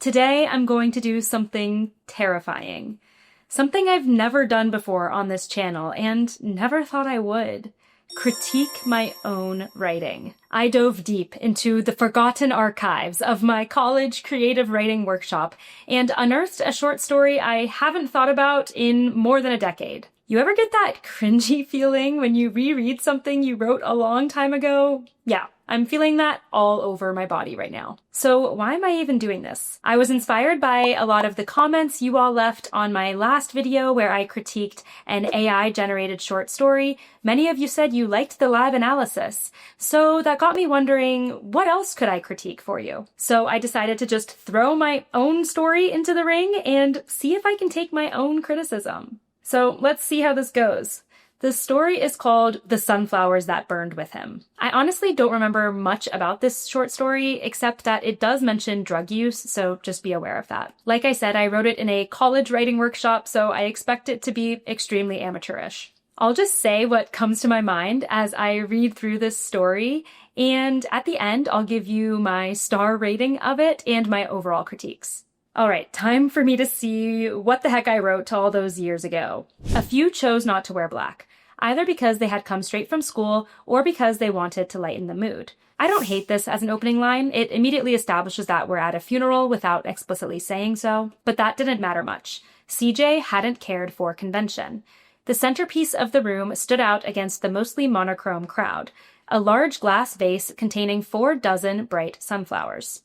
Today I'm going to do something terrifying. Something I've never done before on this channel and never thought I would. Critique my own writing. I dove deep into the forgotten archives of my college creative writing workshop and unearthed a short story I haven't thought about in more than a decade. You ever get that cringy feeling when you reread something you wrote a long time ago? Yeah, I'm feeling that all over my body right now. So why am I even doing this? I was inspired by a lot of the comments you all left on my last video where I critiqued an AI-generated short story. Many of you said you liked the lab analysis. So that got me wondering, what else could I critique for you? So I decided to just throw my own story into the ring and see if I can take my own criticism. So let's see how this goes. The story is called The Sunflowers That Burned With Him. I honestly don't remember much about this short story, except that it does mention drug use, so just be aware of that. Like I said, I wrote it in a college writing workshop, so I expect it to be extremely amateurish. I'll just say what comes to my mind as I read through this story, and at the end, I'll give you my star rating of it and my overall critiques. All right, time for me to see what the heck I wrote all those years ago. A few chose not to wear black, either because they had come straight from school or because they wanted to lighten the mood. I don't hate this as an opening line. It immediately establishes that we're at a funeral without explicitly saying so, but that didn't matter much. CJ hadn't cared for convention. The centerpiece of the room stood out against the mostly monochrome crowd, a large glass vase containing 4 dozen bright sunflowers.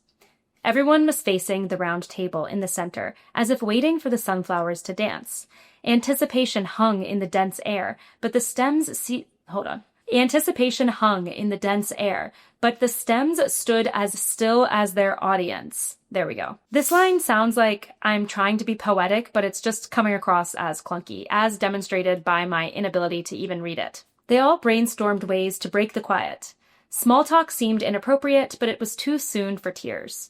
Everyone was facing the round table in the center, as if waiting for the sunflowers to dance. Anticipation hung in the dense air, but the stems Anticipation hung in the dense air, but the stems stood as still as their audience. There we go. This line sounds like I'm trying to be poetic, but it's just coming across as clunky, as demonstrated by my inability to even read it. They all brainstormed ways to break the quiet. Small talk seemed inappropriate, but it was too soon for tears.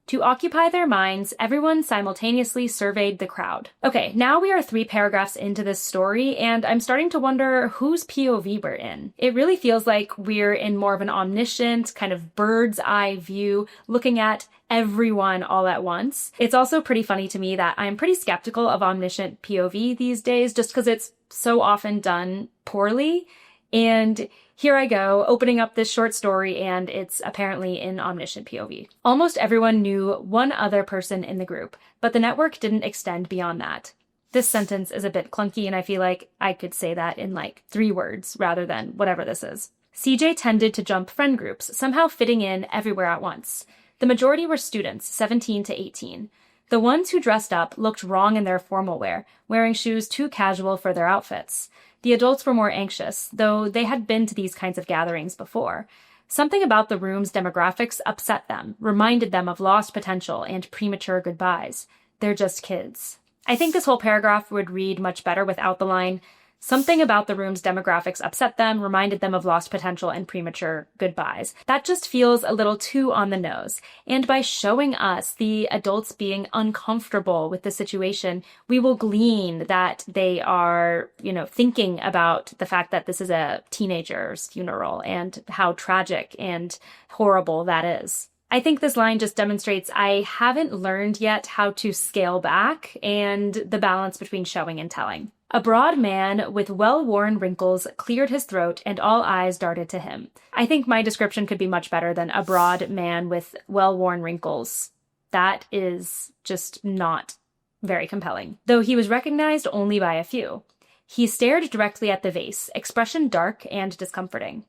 To occupy their minds, everyone simultaneously surveyed the crowd. Okay, now we are 3 paragraphs into this story, and I'm starting to wonder whose POV we're in. It really feels like we're in more of an omniscient, kind of bird's eye view, looking at everyone all at once. It's also pretty funny to me that I'm pretty skeptical of omniscient POV these days, just because it's so often done poorly. And here I go, opening up this short story, and it's apparently in omniscient POV. Almost everyone knew one other person in the group, but the network didn't extend beyond that. This sentence is a bit clunky, and I feel like I could say that in like 3 words rather than whatever this is. CJ tended to jump friend groups, somehow fitting in everywhere at once. The majority were students, 17 to 18. The ones who dressed up looked wrong in their formal wear, wearing shoes too casual for their outfits. The adults were more anxious, though they had been to these kinds of gatherings before. Something about the room's demographics upset them, reminded them of lost potential and premature goodbyes. They're just kids. I think this whole paragraph would read much better without the line, something about the room's demographics upset them, reminded them of lost potential and premature goodbyes. That just feels a little too on the nose. And by showing us the adults being uncomfortable with the situation, we will glean that they are, thinking about the fact that this is a teenager's funeral and how tragic and horrible that is. I think this line just demonstrates I haven't learned yet how to scale back and the balance between showing and telling. A broad man with well-worn wrinkles cleared his throat and all eyes darted to him. I think my description could be much better than a broad man with well-worn wrinkles. That is just not very compelling, though he was recognized only by a few. He stared directly at the vase, expression dark and discomforting.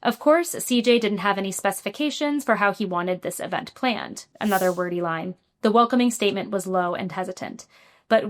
Of course, CJ didn't have any specifications for how he wanted this event planned. Another wordy line. The welcoming statement was low and hesitant. But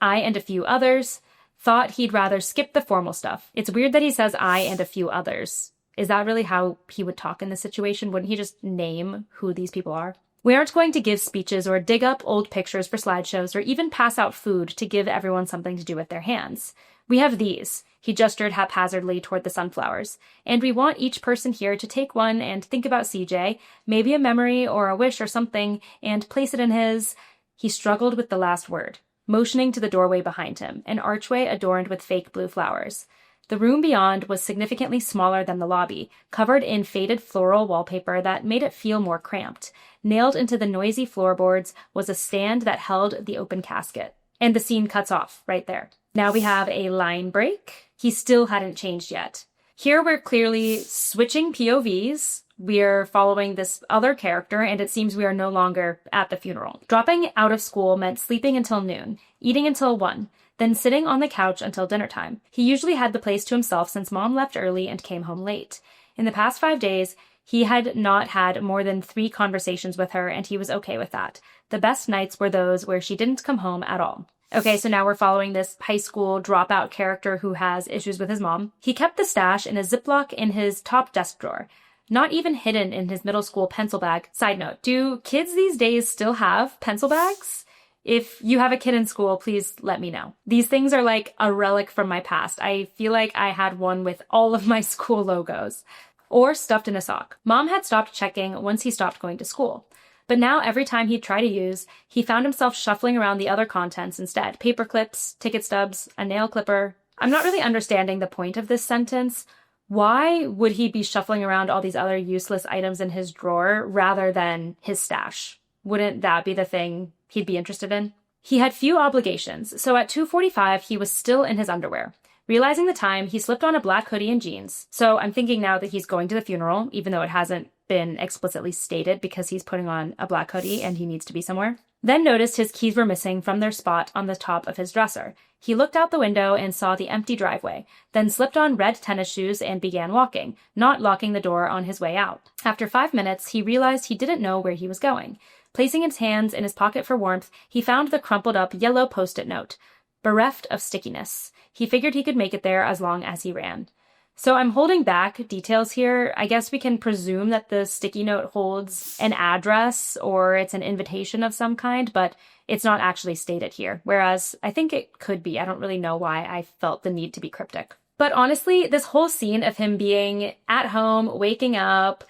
I and a few others, thought he'd rather skip the formal stuff. It's weird that he says I and a few others. Is that really how he would talk in this situation? Wouldn't he just name who these people are? We aren't going to give speeches or dig up old pictures for slideshows or even pass out food to give everyone something to do with their hands. We have these. He gestured haphazardly toward the sunflowers. And we want each person here to take one and think about CJ, maybe a memory or a wish or something, and place it in his... He struggled with the last word, motioning to the doorway behind him, an archway adorned with fake blue flowers. The room beyond was significantly smaller than the lobby, covered in faded floral wallpaper that made it feel more cramped. Nailed into the noisy floorboards was a stand that held the open casket. And the scene cuts off right there. Now we have a line break. He still hadn't changed yet. Here we're clearly switching POVs. We're following this other character, and it seems we are no longer at the funeral. Dropping out of school meant sleeping until noon, eating until 1, then sitting on the couch until dinner time. He usually had the place to himself since Mom left early and came home late. In the past 5 days, he had not had more than 3 conversations with her, and he was okay with that. The best nights were those where she didn't come home at all. Okay, so now we're following this high school dropout character who has issues with his mom. He kept the stash in a Ziploc in his top desk drawer, not even hidden in his middle school pencil bag. Side note, do kids these days still have pencil bags? If you have a kid in school, please let me know. These things are like a relic from my past. I feel like I had one with all of my school logos. Or stuffed in a sock. Mom had stopped checking once he stopped going to school. But now every time he'd try to use, he found himself shuffling around the other contents instead. Paper clips, ticket stubs, a nail clipper. I'm not really understanding the point of this sentence. Why would he be shuffling around all these other useless items in his drawer rather than his stash? Wouldn't that be the thing he'd be interested in? He had few obligations, so at 2:45 he was still in his underwear. Realizing the time, he slipped on a black hoodie and jeans. So I'm thinking now that he's going to the funeral, even though it hasn't been explicitly stated because he's putting on a black hoodie and he needs to be somewhere. Then noticed his keys were missing from their spot on the top of his dresser. He looked out the window and saw the empty driveway, then slipped on red tennis shoes and began walking, not locking the door on his way out. After 5 minutes, he realized he didn't know where he was going. Placing his hands in his pocket for warmth, he found the crumpled up yellow post-it note. Bereft of stickiness. He figured he could make it there as long as he ran. So I'm holding back details here. I guess we can presume that the sticky note holds an address or it's an invitation of some kind, but it's not actually stated here. Whereas I think it could be. I don't really know why I felt the need to be cryptic. But honestly, this whole scene of him being at home, waking up,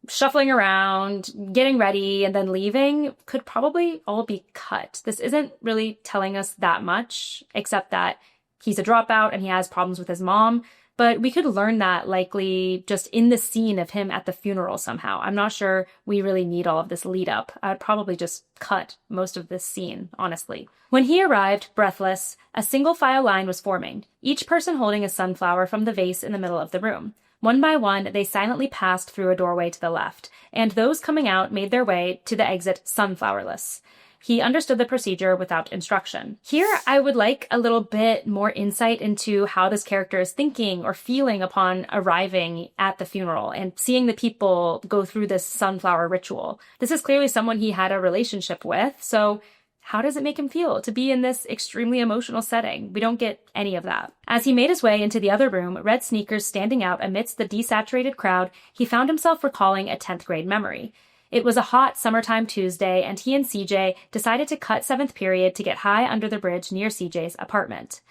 shuffling around, getting ready, and then leaving could probably all be cut. This isn't really telling us that much, except that he's a dropout and he has problems with his mom. But we could learn that likely just in the scene of him at the funeral somehow. I'm not sure we really need all of this lead up. I'd probably just cut most of this scene, honestly. When he arrived, breathless, a single file line was forming, each person holding a sunflower from the vase in the middle of the room. One by one, they silently passed through a doorway to the left, and those coming out made their way to the exit sunflowerless. He understood the procedure without instruction. Here, I would like a little bit more insight into how this character is thinking or feeling upon arriving at the funeral and seeing the people go through this sunflower ritual. This is clearly someone he had a relationship with, so how does it make him feel to be in this extremely emotional setting? We don't get any of that. As he made his way into the other room, red sneakers standing out amidst the desaturated crowd, he found himself recalling a 10th grade memory. It was a hot summertime Tuesday, and he and CJ decided to cut 7th period to get high under the bridge near CJ's apartment.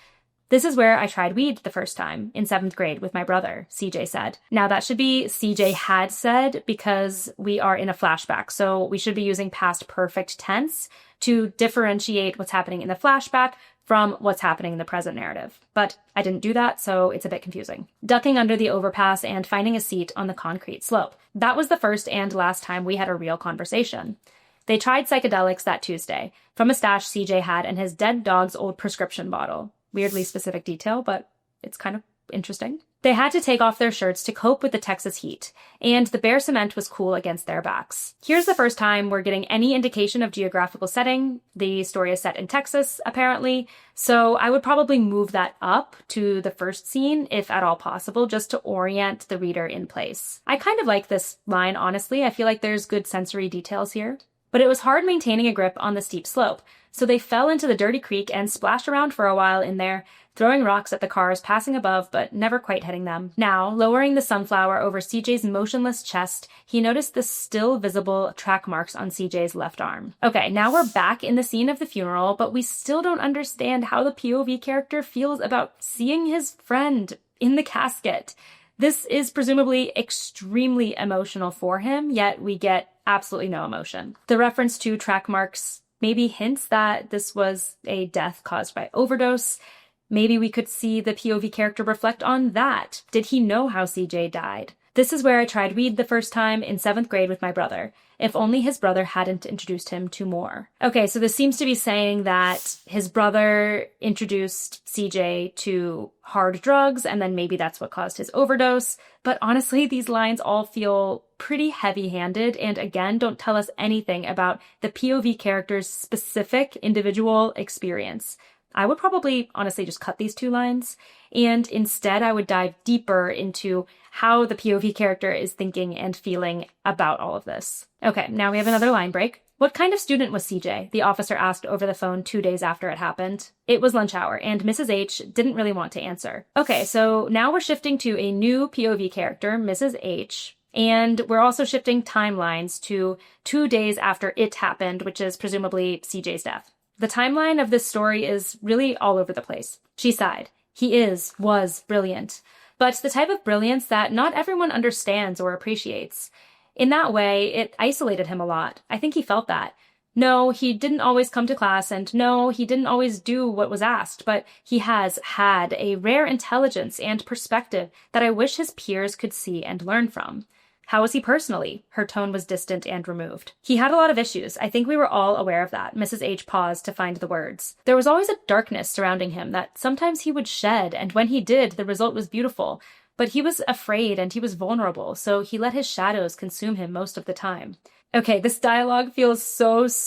This is where I tried weed the first time, in 7th grade with my brother, CJ said. Now that should be CJ had said because we are in a flashback, so we should be using past perfect tense to differentiate what's happening in the flashback from what's happening in the present narrative. But I didn't do that, so it's a bit confusing. Ducking under the overpass and finding a seat on the concrete slope. That was the first and last time we had a real conversation. They tried psychedelics that Tuesday, from a stash CJ had in his dead dog's old prescription bottle. Weirdly specific detail, but it's kind of interesting. They had to take off their shirts to cope with the Texas heat, and the bare cement was cool against their backs. Here's the first time we're getting any indication of geographical setting. The story is set in Texas, apparently, so I would probably move that up to the first scene, if at all possible, just to orient the reader in place. I kind of like this line, honestly. I feel like there's good sensory details here. But it was hard maintaining a grip on the steep slope, so they fell into the dirty creek and splashed around for a while in there, throwing rocks at the cars passing above but never quite hitting them. Now, lowering the sunflower over CJ's motionless chest, he noticed the still visible track marks on CJ's left arm. Okay, now we're back in the scene of the funeral, but we still don't understand how the POV character feels about seeing his friend in the casket. This is presumably extremely emotional for him, yet we get absolutely no emotion. The reference to track marks maybe hints that this was a death caused by overdose. Maybe we could see the POV character reflect on that. Did he know how CJ died? This is where I tried read the first time in 7th grade with my brother. If only his brother hadn't introduced him to more. Okay, so this seems to be saying that his brother introduced CJ to hard drugs, and then maybe that's what caused his overdose. But honestly, these lines all feel pretty heavy-handed, and again, don't tell us anything about the POV character's specific individual experience. I would probably honestly just cut these 2 lines, and instead I would dive deeper into how the POV character is thinking and feeling about all of this. Okay, now we have another line break. What kind of student was CJ? The officer asked over the phone 2 days after it happened. It was lunch hour, and Mrs. H didn't really want to answer. Okay, so now we're shifting to a new POV character, Mrs. H, and we're also shifting timelines to 2 days after it happened, which is presumably CJ's death. The timeline of this story is really all over the place. She sighed. He was brilliant, but the type of brilliance that not everyone understands or appreciates. In that way, it isolated him a lot. I think he felt that. No, he didn't always come to class, and no, he didn't always do what was asked, but he has had a rare intelligence and perspective that I wish his peers could see and learn from. How was he personally? Her tone was distant and removed. He had a lot of issues. I think we were all aware of that. Mrs. H paused to find the words. There was always a darkness surrounding him that sometimes he would shed, and when he did, the result was beautiful. But he was afraid and he was vulnerable, so he let his shadows consume him most of the time. Okay, this dialogue feels so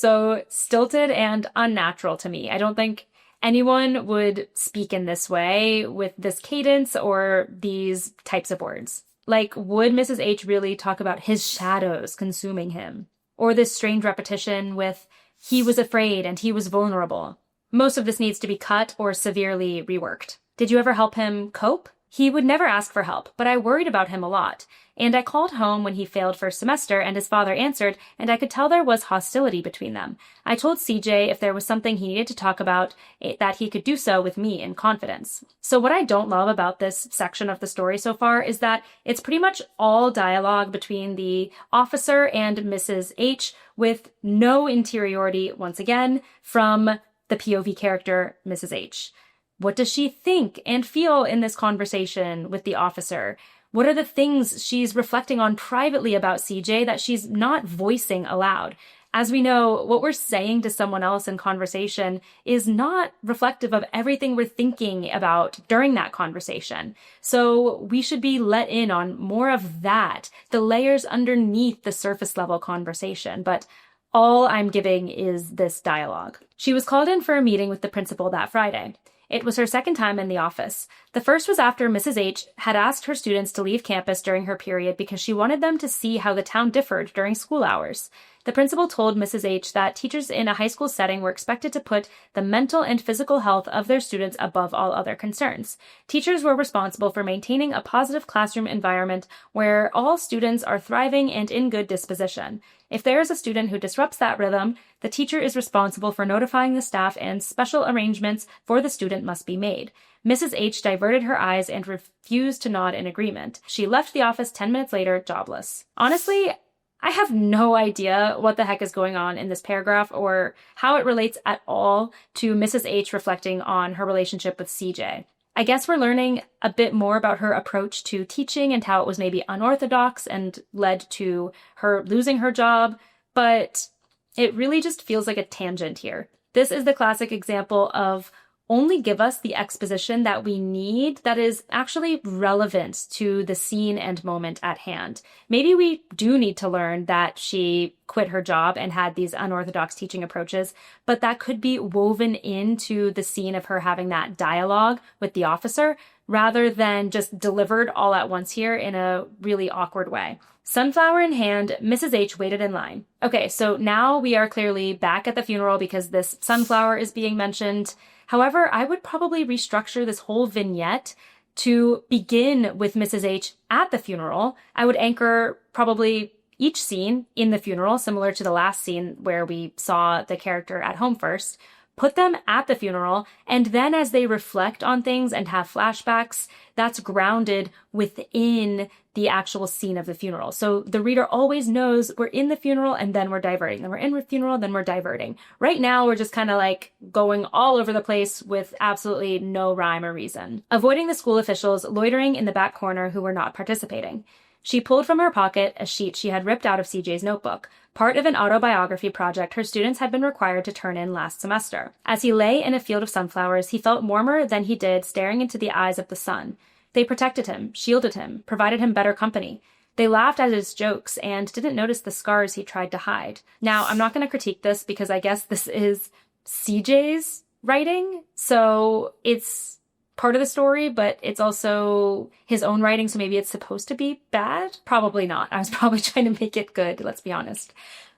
stilted and unnatural to me. I don't think anyone would speak in this way with this cadence or these types of words. Like, would Mrs. H really talk about his shadows consuming him? Or this strange repetition with, he was afraid and he was vulnerable. Most of this needs to be cut or severely reworked. Did you ever help him cope? He would never ask for help, but I worried about him a lot. And I called home when he failed first semester, and his father answered, and I could tell there was hostility between them. I told CJ if there was something he needed to talk about, that he could do so with me in confidence. So what I don't love about this section of the story so far is that it's pretty much all dialogue between the officer and Mrs. H, with no interiority, once again, from the POV character, Mrs. H. What does she think and feel in this conversation with the officer? What are the things she's reflecting on privately about CJ that she's not voicing aloud? As we know, what we're saying to someone else in conversation is not reflective of everything we're thinking about during that conversation. So we should be let in on more of that, the layers underneath the surface level conversation. But all I'm giving is this dialogue. She was called in for a meeting with the principal that Friday. It was her second time in the office. The first was after Mrs. H had asked her students to leave campus during her period because she wanted them to see how the town differed during school hours. The principal told Mrs. H that teachers in a high school setting were expected to put the mental and physical health of their students above all other concerns. Teachers were responsible for maintaining a positive classroom environment where all students are thriving and in good disposition. If there is a student who disrupts that rhythm, the teacher is responsible for notifying the staff, and special arrangements for the student must be made. Mrs. H diverted her eyes and refused to nod in agreement. She left the office 10 minutes later, jobless. Honestly, I have no idea what the heck is going on in this paragraph or how it relates at all to Mrs. H reflecting on her relationship with CJ. I guess we're learning a bit more about her approach to teaching and how it was maybe unorthodox and led to her losing her job, but it really just feels like a tangent here. This is the classic example of only give us the exposition that we need that is actually relevant to the scene and moment at hand. Maybe we do need to learn that she quit her job and had these unorthodox teaching approaches, but that could be woven into the scene of her having that dialogue with the officer rather than just delivered all at once here in a really awkward way. Sunflower in hand, Mrs. H waited in line. Okay, so now we are clearly back at the funeral because this sunflower is being mentioned. However, I would probably restructure this whole vignette to begin with Mrs. H at the funeral. I would anchor probably each scene in the funeral, similar to the last scene where we saw the character at home first. put them at the funeral, and then as they reflect on things and have flashbacks, that's grounded within the actual scene of the funeral. So the reader always knows we're in the funeral and then we're diverting. Then we're in the funeral, then we're diverting. Right now, we're just kind of like going all over the place with absolutely no rhyme or reason. Avoiding the school officials loitering in the back corner who were not participating. She pulled from her pocket a sheet she had ripped out of CJ's notebook, part of an autobiography project her students had been required to turn in last semester. As he lay in a field of sunflowers, he felt warmer than he did staring into the eyes of the sun. They protected him, shielded him, provided him better company. They laughed at his jokes and didn't notice the scars he tried to hide. Now, I'm not going to critique this because I guess this is CJ's writing, so it's part of the story, but it's also his own writing, so maybe it's supposed to be bad? Probably not. I was probably trying to make it good, let's be honest.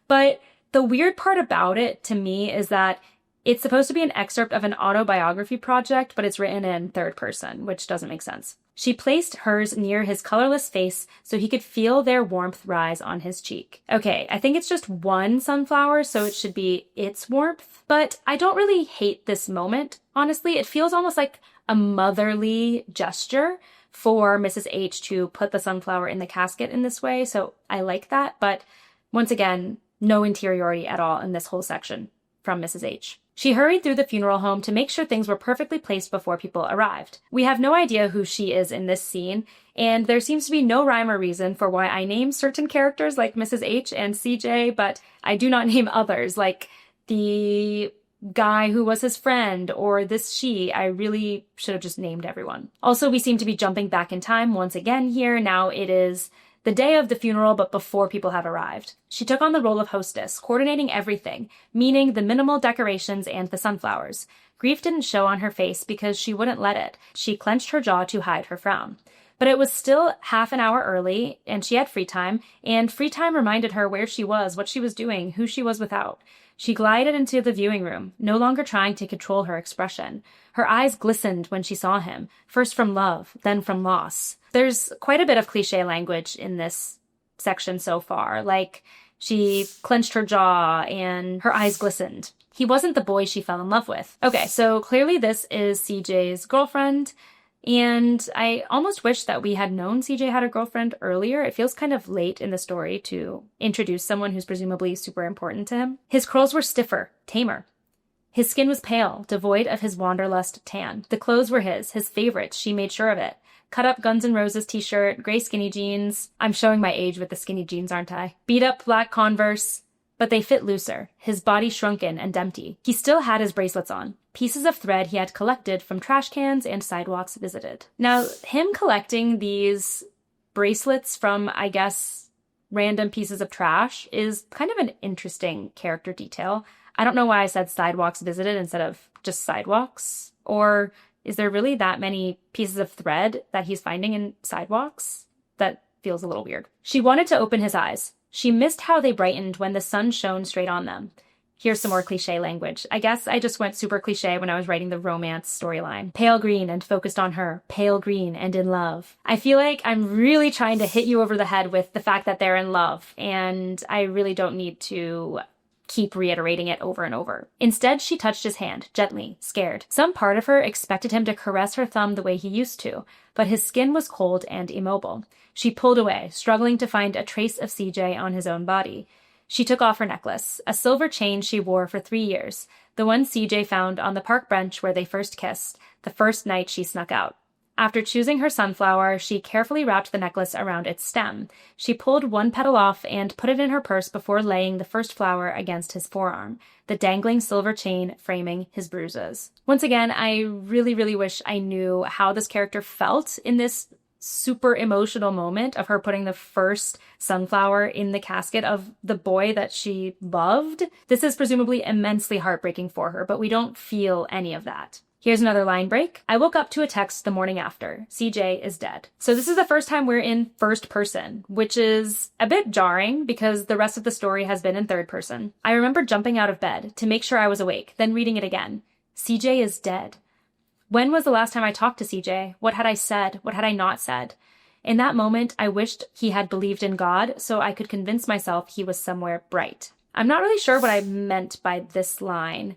But the weird part about it to me is that it's supposed to be an excerpt of an autobiography project, but it's written in third person, which doesn't make sense. She placed hers near his colorless face so he could feel their warmth rise on his cheek. Okay, I think it's just one sunflower, so it should be its warmth. But I don't really hate this moment, honestly. It feels almost like a motherly gesture for Mrs. H to put the sunflower in the casket in this way, so I like that. But once again, no interiority at all in this whole section from Mrs. H. She hurried through the funeral home to make sure things were perfectly placed before people arrived. We have no idea who she is in this scene, and there seems to be no rhyme or reason for why I name certain characters like Mrs. H and CJ, but I do not name others, like the guy who was his friend or this she. I really should have just named everyone. Also, we seem to be jumping back in time once again here. Now it is the day of the funeral, but before people have arrived. She took on the role of hostess, coordinating everything, meaning the minimal decorations and the sunflowers. Grief didn't show on her face because she wouldn't let it. She clenched her jaw to hide her frown. But it was still half an hour early, and she had free time reminded her where she was, what she was doing, who she was without. She glided into the viewing room, no longer trying to control her expression. Her eyes glistened when she saw him, first from love, then from loss. There's quite a bit of cliche language in this section so far, like she clenched her jaw and her eyes glistened. He wasn't the boy she fell in love with. Okay, so clearly this is CJ's girlfriend, and I almost wish that we had known CJ had a girlfriend earlier. It feels kind of late in the story to introduce someone who's presumably super important to him. His curls were stiffer, tamer. His skin was pale, devoid of his wanderlust tan. The clothes were his favorites, she made sure of it. Cut up Guns N' Roses t-shirt, gray skinny jeans. I'm showing my age with the skinny jeans, aren't I? Beat up black Converse, but they fit looser, his body shrunken and empty. He still had his bracelets on, pieces of thread he had collected from trash cans and sidewalks visited. Now, him collecting these bracelets from, I guess, random pieces of trash is kind of an interesting character detail. I don't know why I said sidewalks visited instead of just sidewalks. Or is there really that many pieces of thread that he's finding in sidewalks? That feels a little weird. She wanted to open his eyes. She missed how they brightened when the sun shone straight on them. Here's some more cliche language. I guess I just went super cliche when I was writing the romance storyline. Pale green and focused on her. Pale green and in love. I feel like I'm really trying to hit you over the head with the fact that they're in love, and I really don't need to keep reiterating it over and over. Instead, she touched his hand, gently, scared. Some part of her expected him to caress her thumb the way he used to, but his skin was cold and immobile. She pulled away, struggling to find a trace of CJ on his own body. She took off her necklace, a silver chain she wore for 3 years, the one CJ found on the park bench where they first kissed, the first night she snuck out. After choosing her sunflower, she carefully wrapped the necklace around its stem. She pulled one petal off and put it in her purse before laying the first flower against his forearm, the dangling silver chain framing his bruises. Once again, I really, really wish I knew how this character felt in this super emotional moment of her putting the first sunflower in the casket of the boy that she loved. This is presumably immensely heartbreaking for her, but we don't feel any of that. Here's another line break. I woke up to a text the morning after. CJ is dead. So this is the first time we're in first person, which is a bit jarring because the rest of the story has been in third person. I remember jumping out of bed to make sure I was awake, then reading it again. CJ is dead. When was the last time I talked to CJ? What had I said? What had I not said? In that moment, I wished he had believed in God so I could convince myself he was somewhere bright. I'm not really sure what I meant by this line.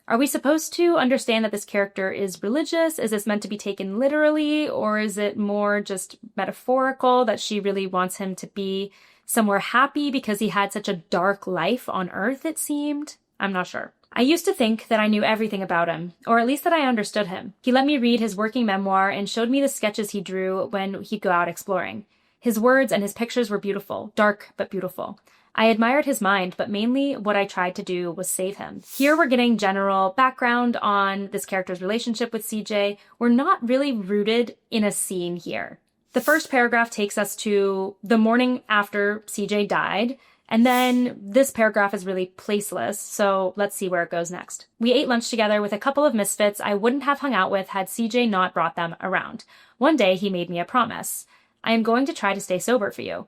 Are we supposed to understand that this character is religious? Is this meant to be taken literally, or is it more just metaphorical that she really wants him to be somewhere happy because he had such a dark life on Earth, it seemed? I'm not sure. I used to think that I knew everything about him, or at least that I understood him. He let me read his working memoir and showed me the sketches he drew when he'd go out exploring. His words and his pictures were beautiful, dark but beautiful. I admired his mind, but mainly what I tried to do was save him. Here we're getting general background on this character's relationship with CJ. We're not really rooted in a scene here. The first paragraph takes us to the morning after CJ died, and then this paragraph is really placeless, so let's see where it goes next. We ate lunch together with a couple of misfits I wouldn't have hung out with had CJ not brought them around. One day he made me a promise. I am going to try to stay sober for you.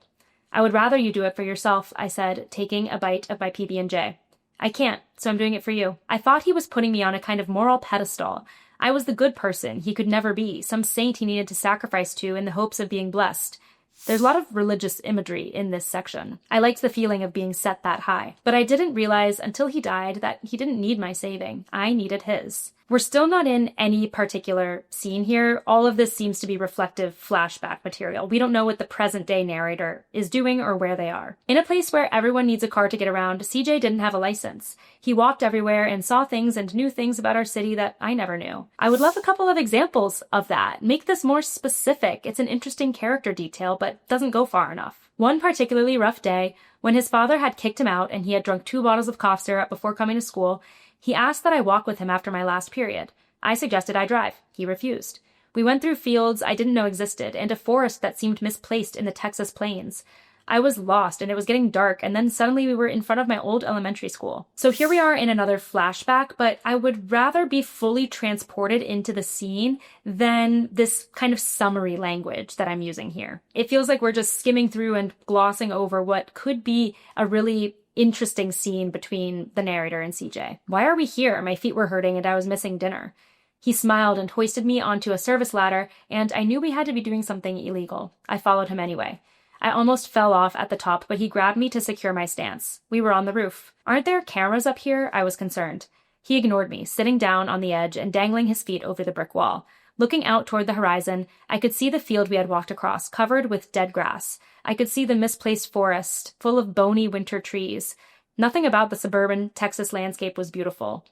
I would rather you do it for yourself, I said, taking a bite of my PB&J. I can't, so I'm doing it for you. I thought he was putting me on a kind of moral pedestal. I was the good person he could never be, some saint he needed to sacrifice to in the hopes of being blessed. There's a lot of religious imagery in this section. I liked the feeling of being set that high. But I didn't realize until he died that he didn't need my saving. I needed his. We're still not in any particular scene here. All of this seems to be reflective flashback material. We don't know what the present-day narrator is doing or where they are. In a place where everyone needs a car to get around, CJ didn't have a license. He walked everywhere and saw things and knew things about our city that I never knew. I would love a couple of examples of that. Make this more specific. It's an interesting character detail, but doesn't go far enough. One particularly rough day, when his father had kicked him out and he had drunk 2 bottles of cough syrup before coming to school, he asked that I walk with him after my last period. I suggested I drive. He refused. We went through fields I didn't know existed and a forest that seemed misplaced in the Texas plains. I was lost and it was getting dark, and then suddenly we were in front of my old elementary school. So here we are in another flashback, but I would rather be fully transported into the scene than this kind of summary language that I'm using here. It feels like we're just skimming through and glossing over what could be a really interesting scene between the narrator and CJ. Why are we here? My feet were hurting and I was missing dinner. He smiled and hoisted me onto a service ladder, and I knew we had to be doing something illegal. I followed him anyway. I almost fell off at the top, but he grabbed me to secure my stance. We were on the roof. Aren't there cameras up here? I was concerned. He ignored me, sitting down on the edge and dangling his feet over the brick wall. Looking out toward the horizon, I could see the field we had walked across, covered with dead grass. I could see the misplaced forest, full of bony winter trees. Nothing about the suburban Texas landscape was beautiful.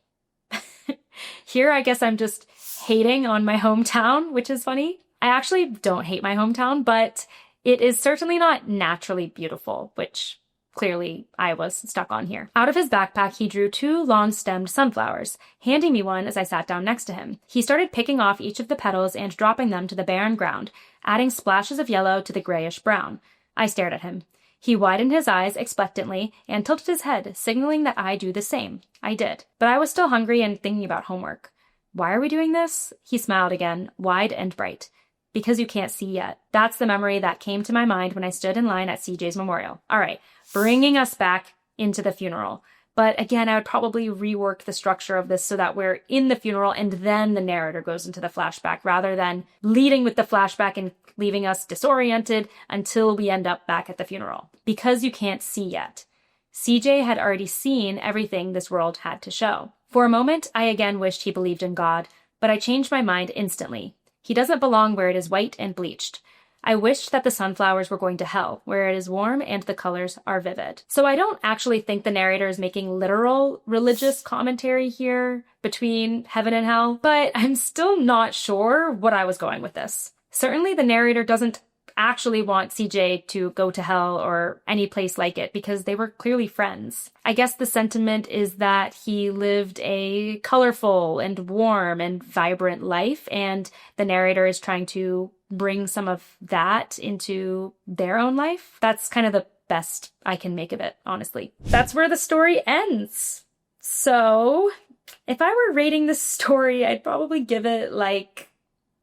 Here, I guess I'm just hating on my hometown, which is funny. I actually don't hate my hometown, but it is certainly not naturally beautiful, which clearly I was stuck on here. Out of his backpack, he drew 2 long-stemmed sunflowers, handing me one as I sat down next to him. He started picking off each of the petals and dropping them to the barren ground, adding splashes of yellow to the grayish brown. I stared at him. He widened his eyes expectantly and tilted his head, signaling that I do the same. I did, but I was still hungry and thinking about homework. Why are we doing this? He smiled again, wide and bright. Because you can't see yet. That's the memory that came to my mind when I stood in line at CJ's memorial. All right, bringing us back into the funeral. But again, I would probably rework the structure of this so that we're in the funeral and then the narrator goes into the flashback rather than leading with the flashback and leaving us disoriented until we end up back at the funeral. Because you can't see yet. CJ had already seen everything this world had to show. For a moment, I again wished he believed in God, but I changed my mind instantly. He doesn't belong where it is white and bleached. I wished that the sunflowers were going to hell, where it is warm and the colors are vivid. So I don't actually think the narrator is making literal religious commentary here between heaven and hell, but I'm still not sure what I was going with this. Certainly the narrator doesn't actually want CJ to go to hell or any place like it because they were clearly friends. I guess the sentiment is that he lived a colorful and warm and vibrant life, and the narrator is trying to bring some of that into their own life. That's kind of the best I can make of it, honestly. That's where the story ends. So if I were rating this story, I'd probably give it like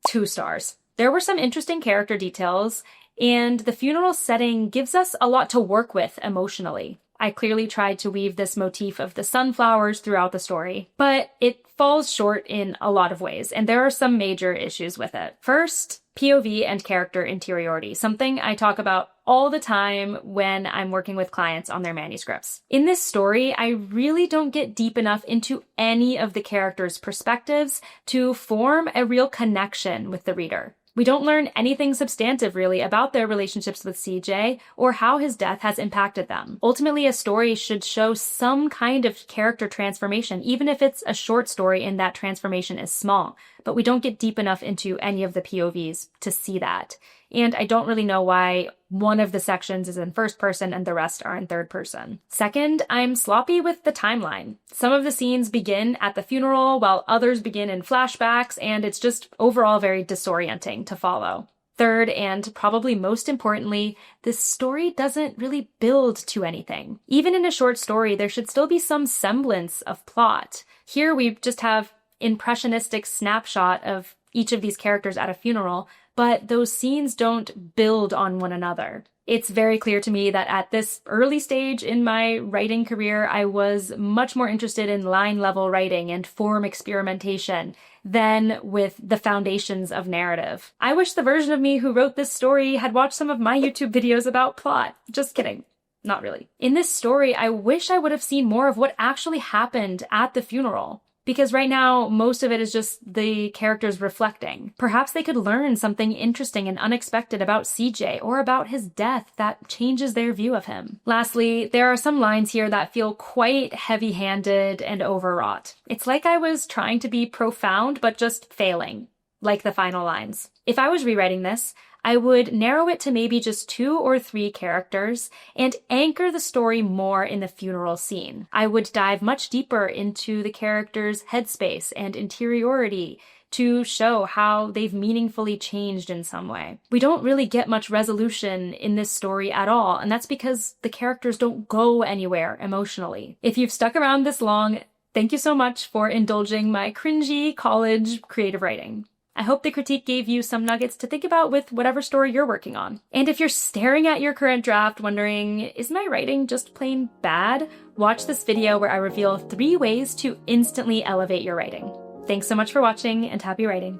2 stars. There were some interesting character details, and the funeral setting gives us a lot to work with emotionally. I clearly tried to weave this motif of the sunflowers throughout the story, but it falls short in a lot of ways, and there are some major issues with it. First, POV and character interiority, something I talk about all the time when I'm working with clients on their manuscripts. In this story, I really don't get deep enough into any of the characters' perspectives to form a real connection with the reader. We don't learn anything substantive really about their relationships with CJ or how his death has impacted them. Ultimately, a story should show some kind of character transformation, even if it's a short story and that transformation is small. But we don't get deep enough into any of the POVs to see that. And I don't really know why one of the sections is in first person and the rest are in third person. Second, I'm sloppy with the timeline. Some of the scenes begin at the funeral while others begin in flashbacks, and it's just overall very disorienting to follow. Third, and probably most importantly, this story doesn't really build to anything. Even in a short story, there should still be some semblance of plot. Here we just have impressionistic snapshot of each of these characters at a funeral, but those scenes don't build on one another. It's very clear to me that at this early stage in my writing career, I was much more interested in line-level writing and form experimentation than with the foundations of narrative. I wish the version of me who wrote this story had watched some of my YouTube videos about plot. Just kidding. Not really. In this story, I wish I would have seen more of what actually happened at the funeral. Because right now, most of it is just the characters reflecting. Perhaps they could learn something interesting and unexpected about CJ or about his death that changes their view of him. Lastly, there are some lines here that feel quite heavy-handed and overwrought. It's like I was trying to be profound, but just failing, like the final lines. If I was rewriting this, I would narrow it to maybe just 2 or 3 characters and anchor the story more in the funeral scene. I would dive much deeper into the characters' headspace and interiority to show how they've meaningfully changed in some way. We don't really get much resolution in this story at all, and that's because the characters don't go anywhere emotionally. If you've stuck around this long, thank you so much for indulging my cringy college creative writing. I hope the critique gave you some nuggets to think about with whatever story you're working on. And if you're staring at your current draft wondering, is my writing just plain bad? Watch this video where I reveal 3 ways to instantly elevate your writing. Thanks so much for watching and happy writing.